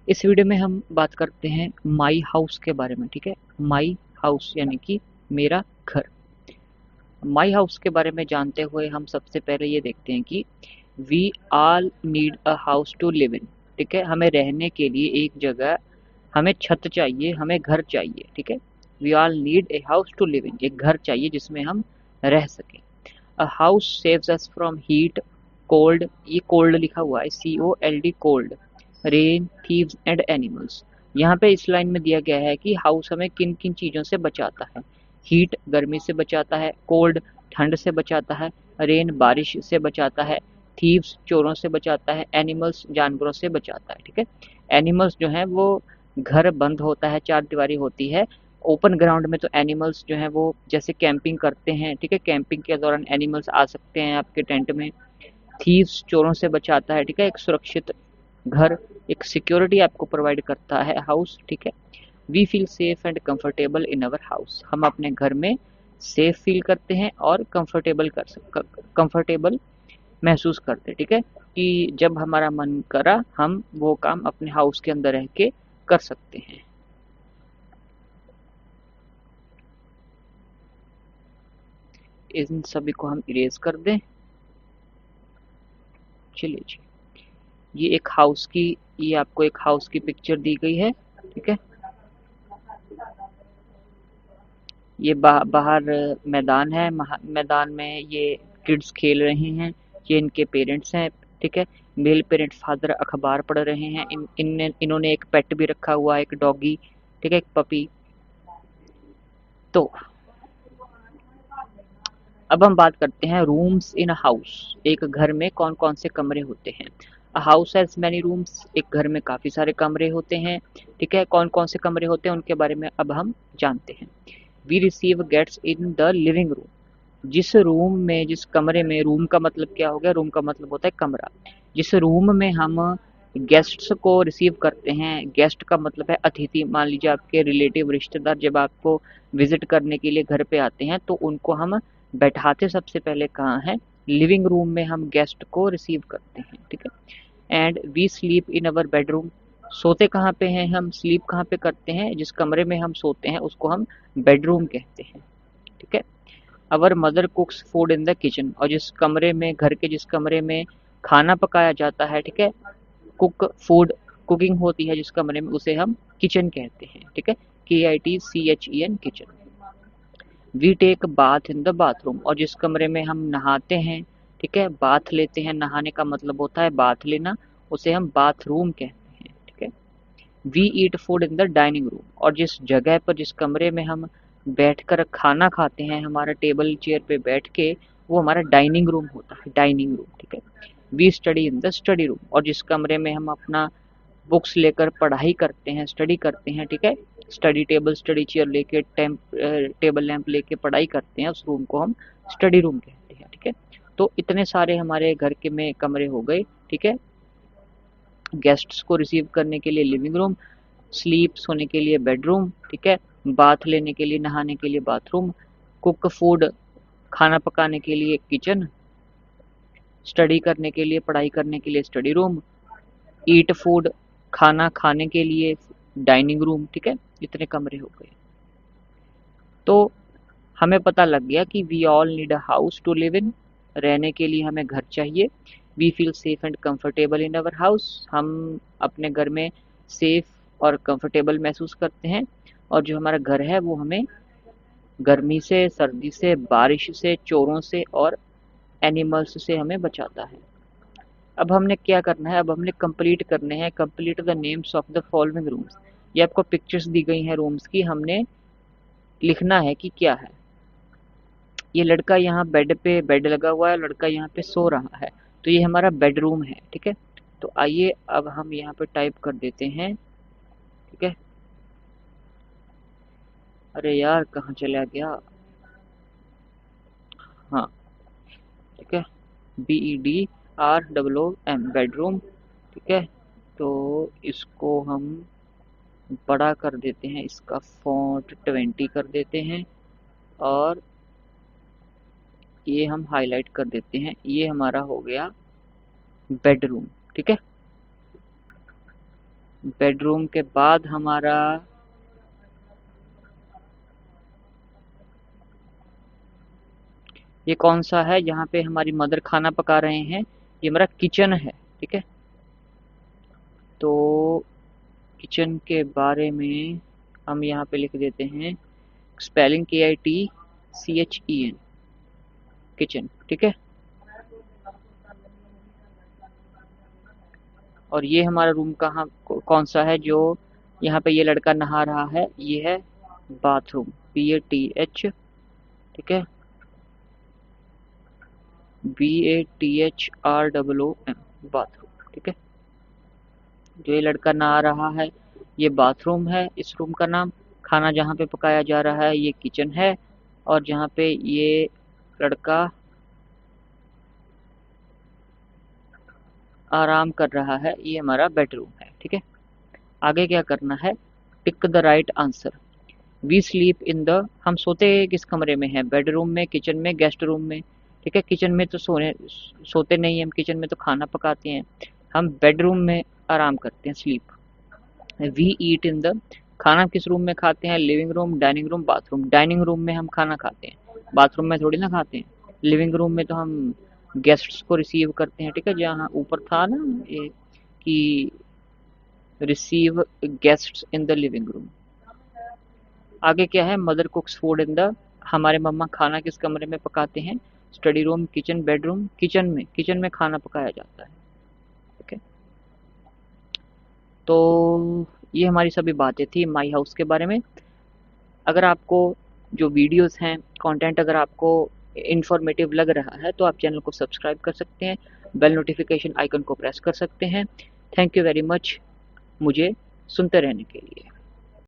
इस वीडियो में हम बात करते हैं माई हाउस के बारे में। ठीक है, माई हाउस यानी कि मेरा घर। माई हाउस के बारे में जानते हुए हम सबसे पहले ये देखते हैं कि we all need a house to live in. ठीक है, हमें रहने के लिए एक जगह, हमें छत चाहिए, हमें घर चाहिए। ठीक है, we all need a house to live in, एक घर चाहिए जिसमें हम रह सकें। A house saves us from heat, cold, ये कोल्ड लिखा हुआ है, COLD, cold, rain, thieves and animals. यहाँ पे इस लाइन में दिया गया है कि हाउस हमें किन किन चीज़ों से बचाता है। हीट गर्मी से बचाता है, कोल्ड ठंड से बचाता है, रेन बारिश से बचाता है, थीव्स चोरों से बचाता है, एनिमल्स जानवरों से बचाता है। ठीक है, एनिमल्स जो है वो घर बंद होता है, चार दीवारी होती है। ओपन ग्राउंड में तो एनिमल्स जो है वो जैसे कैंपिंग करते हैं। ठीक है, कैंपिंग के दौरान एनिमल्स आ सकते हैं आपके टेंट में। थीव्स चोरों से बचाता है। ठीक है, एक सुरक्षित घर, एक सिक्योरिटी आपको प्रोवाइड करता है हाउस। ठीक है, we feel safe and comfortable in our house, हम अपने घर में सेफ फील करते हैं और कंफर्टेबल महसूस करते हैं। ठीक है, कि जब हमारा मन करा हम वो काम अपने हाउस के अंदर रह के कर सकते हैं। इन सभी को हम इरेज कर दें। चलिए जी, ये एक हाउस की, ये आपको एक हाउस की पिक्चर दी गई है। ठीक है, ये बाहर मैदान है, मैदान में ये किड्स खेल रहे हैं, ये इनके पेरेंट्स हैं। ठीक है, मेल पेरेंट फादर अखबार पढ़ रहे हैं। इन्होंने एक पेट भी रखा हुआ है, एक डॉगी। ठीक है, एक पपी। तो अब हम बात करते हैं रूम्स इन हाउस, एक घर में कौन कौन से कमरे होते हैं। हाउस हैज मैनी रूम्स, एक घर में काफी सारे कमरे होते हैं। ठीक है, कौन कौन से कमरे होते हैं उनके बारे में अब हम जानते हैं। We receive guests in the living room, जिस रूम में, जिस कमरे में, रूम का मतलब क्या हो गया, रूम का मतलब होता है कमरा। जिस रूम में हम गेस्ट्स को रिसीव करते हैं, गेस्ट का मतलब है अतिथि। मान लीजिए आपके रिलेटिव, रिश्तेदार जब आपको विजिट करने के लिए घर पे आते हैं तो उनको हम बैठाते सबसे पहले कहाँ है, लिविंग रूम में हम गेस्ट को रिसीव करते हैं। ठीक है, and we sleep in our bedroom, सोते कहाँ पे हैं हम, स्लीप कहाँ पे करते हैं, जिस कमरे में हम सोते हैं उसको हम बेडरूम कहते हैं। ठीक है, our mother कुक्स food in the kitchen, और जिस कमरे में, घर के जिस कमरे में खाना पकाया जाता है, ठीक है, कुक फूड, कुकिंग होती है जिस कमरे में, उसे हम किचन कहते हैं। ठीक है, KITCHEN, kitchen. We take bath in the bathroom, और जिस कमरे में हम नहाते हैं, ठीक है, बाथ लेते हैं, नहाने का मतलब होता है बाथ लेना, उसे हम बाथरूम कहते हैं। ठीक है, we eat food in the dining room, और जिस जगह पर, जिस कमरे में हम बैठकर खाना खाते हैं, हमारा टेबल चेयर पे बैठ के, वो हमारा डाइनिंग रूम होता है, डाइनिंग रूम। ठीक है, we study in the study room, और जिस कमरे में हम अपना बुक्स लेकर पढ़ाई करते हैं, स्टडी करते हैं। ठीक है, स्टडी टेबल, स्टडी चेयर लेके, टेबल लैंप लेके पढ़ाई करते हैं, उस रूम को हम स्टडी रूम कहते हैं। ठीक है, तो इतने सारे हमारे घर के में कमरे हो गए। ठीक है, गेस्ट्स को रिसीव करने के लिए लिविंग रूम, स्लीप सोने के लिए बेडरूम। ठीक है, बाथ लेने के लिए, नहाने के लिए बाथरूम, कुक फूड खाना पकाने के लिए किचन, स्टडी करने के लिए, पढ़ाई करने के लिए स्टडी रूम, ईट फूड खाना खाने के लिए डाइनिंग रूम। ठीक है, इतने कमरे हो गए। तो हमें पता लग गया कि we all need a house to live in, रहने के लिए हमें घर चाहिए। We feel safe and comfortable in our house, हम अपने घर में सेफ और कंफर्टेबल महसूस करते हैं। और जो हमारा घर है वो हमें गर्मी से, सर्दी से, बारिश से, चोरों से और एनिमल्स से हमें बचाता है। अब हमने क्या करना है, अब हमने कंप्लीट करने हैं, complete the names of the following rooms. ये आपको पिक्चर्स दी गई हैं रूम्स की, हमने लिखना है कि क्या है। ये लड़का यहाँ बेड पे, बेड लगा हुआ है, लड़का यहाँ पे सो रहा है, तो ये हमारा बेडरूम है। ठीक है, तो आइए अब हम यहाँ पे टाइप कर देते हैं। ठीक है, अरे यार कहाँ चला गया, हाँ, ठीक है, BEDROOM, बेडरूम। ठीक है, तो इसको हम बड़ा कर देते हैं, इसका फॉन्ट 20 कर देते हैं, और ये हम हाईलाइट कर देते हैं। ये हमारा हो गया बेडरूम। ठीक है, बेडरूम के बाद हमारा ये कौन सा है जहाँ पे हमारी मदर खाना पका रहे हैं, ये हमारा किचन है। ठीक है, तो किचन के बारे में हम यहाँ पे लिख देते हैं स्पेलिंग KITCHEN, किचन। ठीक है, और ये हमारा रूम कहाँ कौन सा है जो यहाँ पे ये लड़का नहा रहा है, ये है बाथरूम, BATH। ठीक है, BATHROOM, बाथरूम। ठीक है, जो ये लड़का नहा रहा है ये बाथरूम है, इस रूम का नाम। खाना जहाँ पे पकाया जा रहा है ये किचन है, और जहाँ पे ये लड़का आराम कर रहा है ये हमारा बेडरूम है। ठीक है, आगे क्या करना है, tick the right answer. We sleep in the, हम सोते किस कमरे में हैं, बेडरूम में, किचन में, गेस्ट रूम में। ठीक है, किचन में तो सोते नहीं हैं हम, किचन में तो खाना पकाते हैं। हम बेडरूम में आराम करते हैं, sleep. We eat in the, खाना किस रूम में खाते हैं, living room, dining room, bathroom. Dining room में हम खाना खाते हैं, बाथरूम में थोड़ी ना खाते हैं। लिविंग रूम में तो हम गेस्ट्स को रिसीव करते हैं। ठीक है, जहाँ ऊपर था ना ये कि receive guests in the living room. आगे क्या है, मदर कुक्स फूड इन द, हमारे मम्मा खाना किस कमरे में पकाते हैं, study room, kitchen, bedroom. Kitchen में खाना पकाया जाता है। ठीक है, तो ये हमारी सभी बातें थी माई हाउस के बारे में। अगर आपको जो वीडियोस हैं, कंटेंट अगर आपको इंफॉर्मेटिव लग रहा है तो आप चैनल को सब्सक्राइब कर सकते हैं, बेल नोटिफिकेशन आइकन को प्रेस कर सकते हैं। थैंक यू वेरी मच मुझे सुनते रहने के लिए।